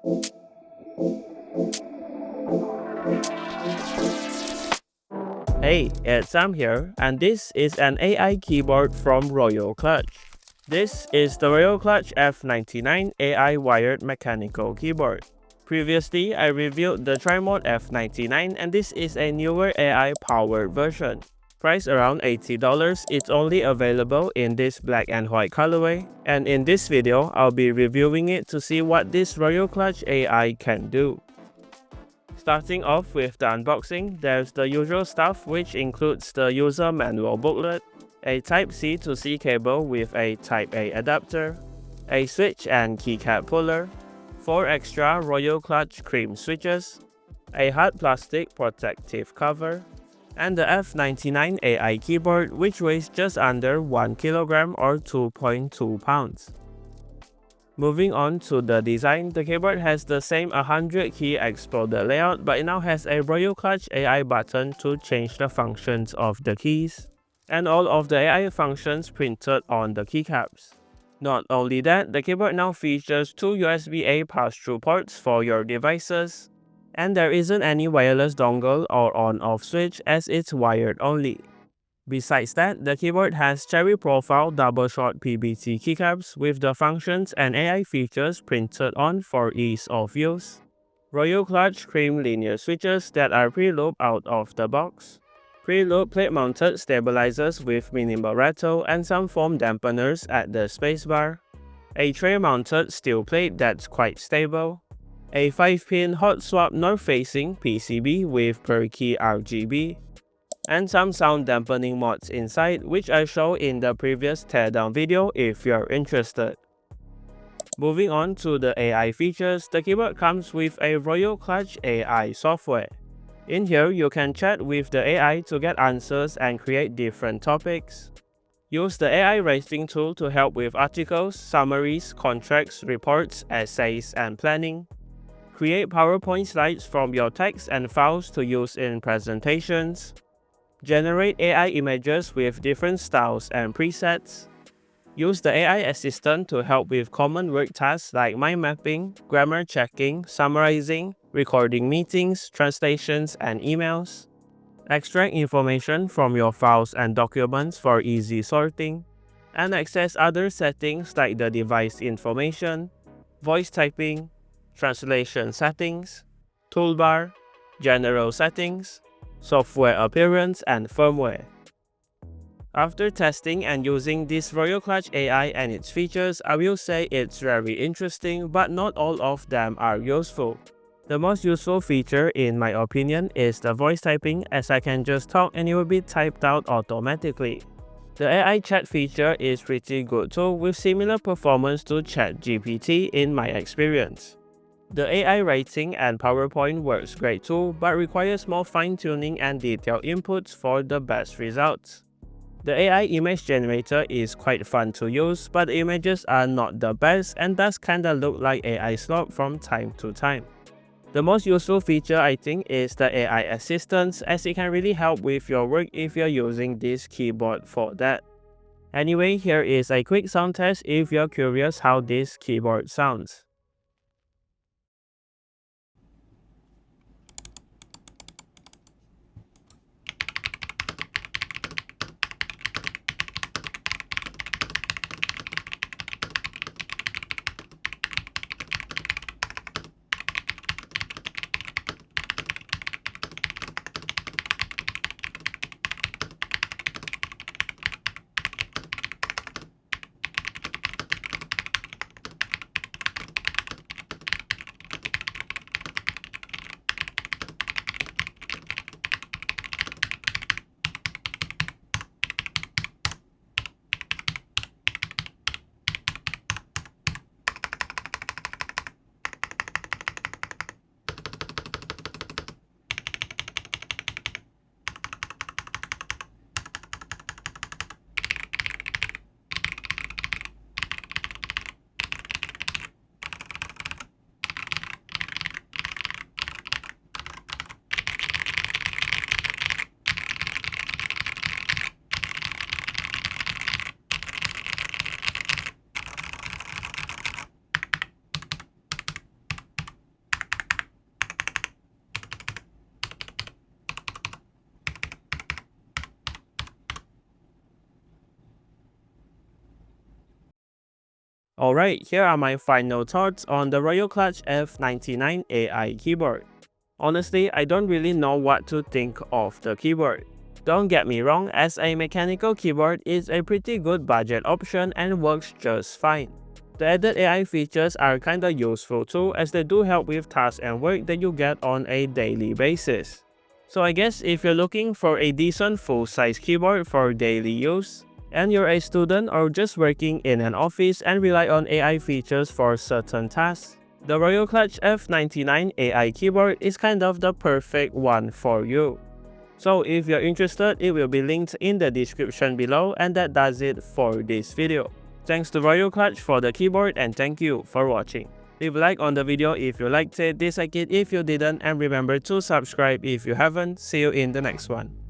Hey, it's Sam here, and this is an AI keyboard from Royal Kludge. This is the Royal Kludge F99 AI wired mechanical keyboard. Previously, I reviewed the Tamron F99, and this is a newer AI powered version. Priced around $80, it's only available in this black and white colorway, and in this video, I'll be reviewing it to see what this Royal Kludge AI can do. Starting off with the unboxing, there's the usual stuff, which includes the user manual booklet, a Type-C to C cable with a Type-A adapter, a switch and keycap puller, 4 extra Royal Kludge cream switches, a hard plastic protective cover, and the F99 AI keyboard, which weighs just under 1 kg or 2.2 pounds. Moving on to the design, the keyboard has the same 100 key exploded layout, but it now has a Royal Kludge AI button to change the functions of the keys, and all of the AI functions printed on the keycaps. Not only that, the keyboard now features 2 USB-A pass-through ports for your devices, and there isn't any wireless dongle or on-off switch as it's wired only. Besides that, the keyboard has cherry profile double-shot PBT keycaps with the functions and AI features printed on for ease of use. Royal Kludge cream linear switches that are pre-looped out of the box. Pre-loop plate-mounted stabilizers with minimal rattle and some foam dampeners at the spacebar. A tray-mounted steel plate that's quite stable. A 5-pin hot swap north-facing PCB with per-key RGB. And some sound dampening mods inside, which I showed in the previous teardown video if you're interested. Moving on to the AI features, the keyboard comes with a Royal Kludge AI software. In here, you can chat with the AI to get answers and create different topics. Use the AI writing tool to help with articles, summaries, contracts, reports, essays, and planning. Create PowerPoint slides from your text and files to use in presentations. Generate AI images with different styles and presets. Use the AI assistant to help with common work tasks like mind mapping, grammar checking, summarizing, recording meetings, translations, and emails. Extract information from your files and documents for easy sorting. And access other settings like the device information, voice typing, translation settings, toolbar, general settings, software appearance, and firmware. After testing and using this Royal Kludge AI and its features, I will say it's very interesting, but not all of them are useful. The most useful feature in my opinion is the voice typing, as I can just talk and it will be typed out automatically. The AI chat feature is pretty good too, with similar performance to ChatGPT in my experience. The AI writing and PowerPoint works great too, but requires more fine-tuning and detailed inputs for the best results. The AI image generator is quite fun to use, but the images are not the best and does kinda look like AI slop from time to time. The most useful feature I think is the AI assistance, as it can really help with your work if you're using this keyboard for that. Anyway, here is a quick sound test if you're curious how this keyboard sounds. Alright, here are my final thoughts on the Royal Kludge F99 AI keyboard. Honestly, I don't really know what to think of the keyboard. Don't get me wrong, as a mechanical keyboard, it's a pretty good budget option and works just fine. The added AI features are kinda useful too, as they do help with tasks and work that you get on a daily basis. So I guess if you're looking for a decent full-size keyboard for daily use, and you're a student or just working in an office and rely on AI features for certain tasks, the Royal Kludge F99 AI keyboard is kind of the perfect one for you. So if you're interested, it will be linked in the description below, and that does it for this video. Thanks to Royal Kludge for the keyboard, and thank you for watching. Leave a like on the video if you liked it, dislike it if you didn't, and remember to subscribe if you haven't. See you in the next one.